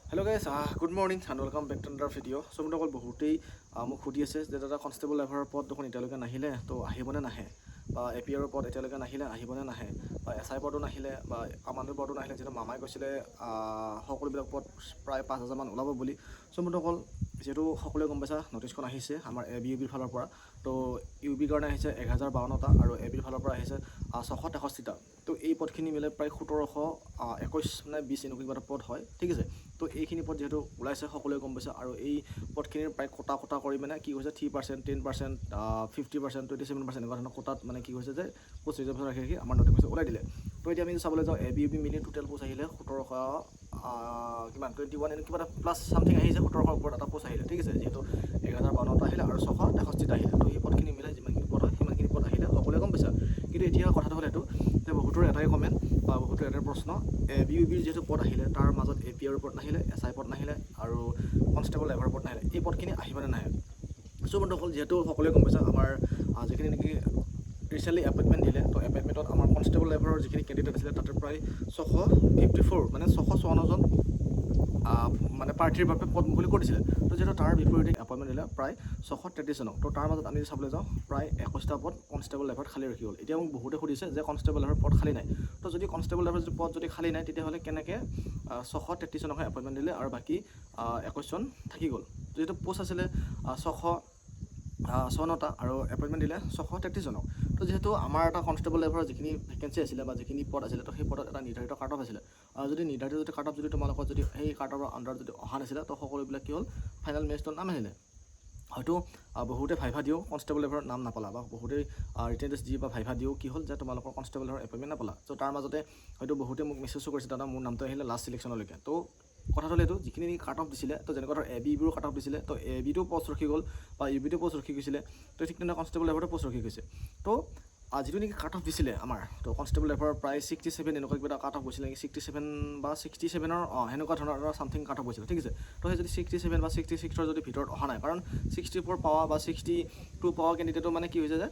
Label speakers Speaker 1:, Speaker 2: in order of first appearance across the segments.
Speaker 1: Hello guys, good morning and welcome back to another video. So মই অকল বহুতেই মোক সুধি আছে যে দাদা কনষ্টেবল লেভেলৰ পদ দেখোন এতিয়ালৈকে নাহিলে তো আহিবনে নাহে বা এপিআৰৰ পদ এতিয়ালৈকে নাহিলে আহিবনে নাহে বা এছআই পদো নাহিলে বা কামাণ্ডো পদো নাহিলে যিহেতু মামাই কৈছিলে সকলোবিলাক পদ প্ৰায় 5,000 মান ওলাব বুলি। চ' মই অকল যিহেতু সকলোৱে গম পাইছা নটিছখন আহিছে আমাৰ ইউবিৰ ফালৰ পৰা, তো ইউবিৰ কাৰণে আহিছে 1052টা আৰু এবিৰ ফালৰ পৰা আহিছে 663টা। তো এই পদখিনি মিলে প্ৰায় 1721 মানে 20 এনেকুৱা কিবা এটা পদ হয়, ঠিক আছে। তো এইখিনি পদ যিহেতু ওলাইছে সকলোৱে গম পাইছে আৰু এই পদখিনিৰ প্ৰায় কোটা কৰি মানে কি হৈছে 3%, 10%, 50%, 27% এনেকুৱা ধৰণৰ কোটাত মানে কি হৈছে যে পোষ্ট ৰিজাৰ্ভেশ্যন ৰাখি আমাৰ নটিফিকেশ্যন ওলাই দিলে। তো এতিয়া আমি চাবলৈ যাওঁ এ বি ইউ বি মিলি টোটেল পোষ্ট আহিলে 1700 কিমান 21 এনেকুৱা কিবা এটা প্লাছ চামথিং আহিছে, 1700ৰ ওপৰত এটা পোষ্ট আহিলে, ঠিক আছে। যিহেতু 1052টা আহিলে আৰু 663টা আহিলে, তো এই পদখিনি মিলাই যিমানখিনি পদ হয় সিমানখিনি পদ আহিলে সকলোৱে গম পাইছা। কিন্তু এতিয়া কথাটো হ'ল এইটো যে বহুতৰ এটাই কমেণ্ট বা বহুতৰ এটাই প্ৰশ্ন, এ বি ইউ বিৰ যিহেতু পদ আহিলে তাৰ মাজত এ পি আৰ পদ নাহিলে, এছ আই পদ নাহিলে আৰু কনষ্টেবল লেভেলৰ পদ নাহিলে, এই পদখিনি আহিবনে নাহে। চ' বন্ধুসকল যিহেতু সকলোৱে গম পাইছা আমাৰ যিখিনি নেকি ৰিচেণ্টলি এপইণ্টমেণ্ট দিলে, তো এপইণ্টমেণ্টত আমাৰ কনষ্টেবল লেভেলৰ যিখিনি কেণ্ডিডেট আছিলে তাতে প্ৰায় 654 মানে 654জন মানে প্ৰাৰ্থীৰ বাবে পদ মুকলি কৰিছিলে। তো যিহেতু তাৰ বিপৰীতে এপইণ্টমেণ্ট দিলে প্ৰায় 633জনক। তো তাৰ মাজত আমি চাবলৈ যাওঁ প্ৰায় 21টা পদ কনষ্টেবল লেভেলত খালী ৰখি গ'ল। এতিয়া মোক বহুতে সুধিছে যে কনষ্টেবল লেভেলৰ পদ খালী নাই, তো যদি কনষ্টেবল লেভেলৰ যদি পদ যদি খালী নাই তেতিয়াহ'লে কেনেকৈ 633জনকহে এপইণ্টমেণ্ট দিলে আৰু বাকী 21জন থাকি গ'ল। যিহেতু পোষ্ট আছিলে 656টা আৰু এপইণ্টমেণ্ট দিলে 633জনক। তো যিহেতু আমাৰ এটা কনষ্টেবল লেভেলৰ যিখিনি ভেকেঞ্চি আছিলে বা যিখিনি পদ আছিলে, তো সেই পদত এটা নিৰ্ধাৰিত কাট অফ আছিলে। যদি নিৰ্ধাৰিত যদি কাট অফ যদি তোমালোকৰ যদি সেই কাট অফৰ আণ্ডাৰত যদি অহা নাছিলে, তো সকলোবিলাক কি হ'ল ফাইনেল মেৰিটত নাম আহিলে। হয়তো বহুতে ভাইভা দিও কনষ্টেবল লেভেলৰ নাম নাপালা বা বহুতেই ৰিটেন টেষ্ট দি বা ভাইভা দিও কি হ'ল যে তোমালোকৰ কনষ্টেবল লেভেলৰ এপইণ্টমেণ্ট নাপালা। ত' তাৰ মাজতে হয়তো বহুতে মোক মেছেজো কৰিছে দাদা মোৰ নামটো আহিলে লাষ্ট চিলেকশ্যনলৈকে। তো কথাটো হ'ল এইটো যিখিনি কাট অফ দিছিলে, তো যেনেকুৱা ধৰ A B euro cut off দিছিলে, তো এ বিটো পষ্ট ৰখি গ'ল বা ইউ বিটো পষ্ট ৰখি গৈছিলে, তো ঠিক তেনেকৈ কনষ্টেবল লেভেলতো পষ্ট ৰখি গৈছে। তো যিটো নেকি কাট অফ দিছিলে আমাৰ, তো কনষ্টেবল লেভেলৰ প্ৰায় 67 এনেকুৱা কিবা এটা কাট অফ গৈছিলে নেকি, 67 বা 67ৰ সেনেকুৱা ধৰণৰ চামথিং কাট অফ গৈছিলে, ঠিক আছে। তো সেই যদি 67 বা 66ৰ যদি ভিতৰত অহা নাই, কাৰণ 64 পাৱা বা 62 পাৱা কেণ্ডিডেটো মানে কি হৈছে যে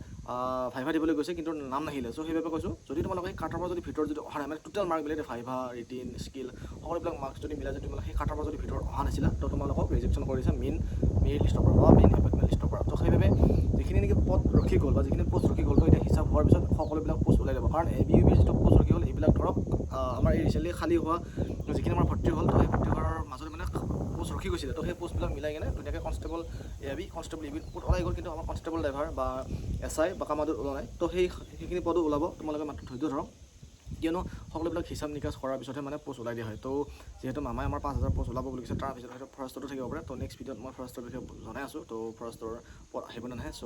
Speaker 1: ভাইভা দিবলৈ গৈছে কিন্তু নাম নাহিলে। চ' সেইবাবে কৈছোঁ যদি তোমালোকে সেই কাট অফৰ যদি ভিতৰত যদি অহা নাই, মানে টোটেল মাৰ্ক মিলাই ভাইভা ৰিটিন স্কিল সকলোবিলাক মাৰ্কছ যদি মিলাই যদি তোমালোকে সেই কাট অফৰ যদি ভিতৰত অহা নাছিলা, তো তোমালোকক ৰিজেকশ্যন কৰিছে মেইন লিষ্টৰ পৰা বা মেইন এপইণ্টমেণ্ট লিষ্টৰ পৰা। তো সেইবাবে যিখিনি নেকি পদ ৰখি গ'ল বা যিখিনি পোষ্ট ৰখি গ'ল, তো এতিয়া হিচাপ হোৱাৰ পিছত সকলোবিলাক পোষ্ট ওলাই যাব। কাৰণ এ বি ইউ বিৰ যিটো পোষ্ট ৰখি গ'ল এইবিলাক ধৰক আমাৰ এই ৰিচেণ্টলি খালী হোৱা যিখিনি আমাৰ ভৰ্তি হ'ল, তো সেই ভৰ্তি হোৱাৰ মাজত মানে পোষ্ট ৰখি গৈছিলে। তো সেই পোষ্টবিলাক মিলাই কিনে ধুনীয়াকৈ constable A B constable U বিৰ পদ ওলাই গ'ল, কিন্তু আমাৰ কনষ্টেবল লেভাৰ বা এছ আই বা কামাণ্ডোত ওলোৱা নাই। তো সেইখিনি পদো ওলাব, তোমালোকে মাত্ৰ ধৈৰ্য ধৰক, কিয়নো সকলোবিলাক হিচাপ নিকাচ কৰাৰ পিছতহে মানে পোষ্ট ওলাই দিয়া হয়। তো যিহেতু মামাই আমাৰ 5,000 পোষ্ট ওলাব বুলি কৈছে, তাৰপিছত হয়তো ফৰেষ্টতো থাকিব পাৰে। তো নেক্সট ভিডিঅ'ত মই ফৰেষ্টৰ বিষয়ে জনাই আছোঁ, তো ফৰেষ্টৰ পদ আহিব নে নাহে। চ'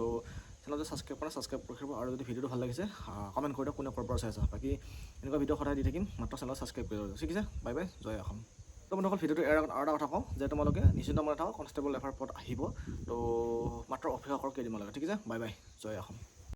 Speaker 1: চেনেলটো ছাবস্ক্ৰাইব কৰা, ছাবস্ক্ৰাইব কৰি ৰাখিব, আৰু যদি ভিডিঅ'টো ভাল লাগিছে কমেণ্ট কৰি দিয়ক কোনে ক'ৰ পৰা চাই আছা। বাকী এনেকুৱা ভিডিঅ' সদায় দি থাকিম, মাত্ৰ চেনেলত ছাবস্ক্ৰাইব কৰি দিব, ঠিক আছে। বাই বাই, জয় অসম। তো বন্ধুসকল ভিডিঅ'টো আৰু এটা কথা কওঁ যে তোমালোকে নিশ্চিন্ত মনে থাকক কনষ্টেবল লেভেলৰ পদ আহিব, তো মাত্ৰ অপেক্ষা কৰক কেইদিনমানলৈকে, ঠিক আছে। বাই বাই, জয় অসম।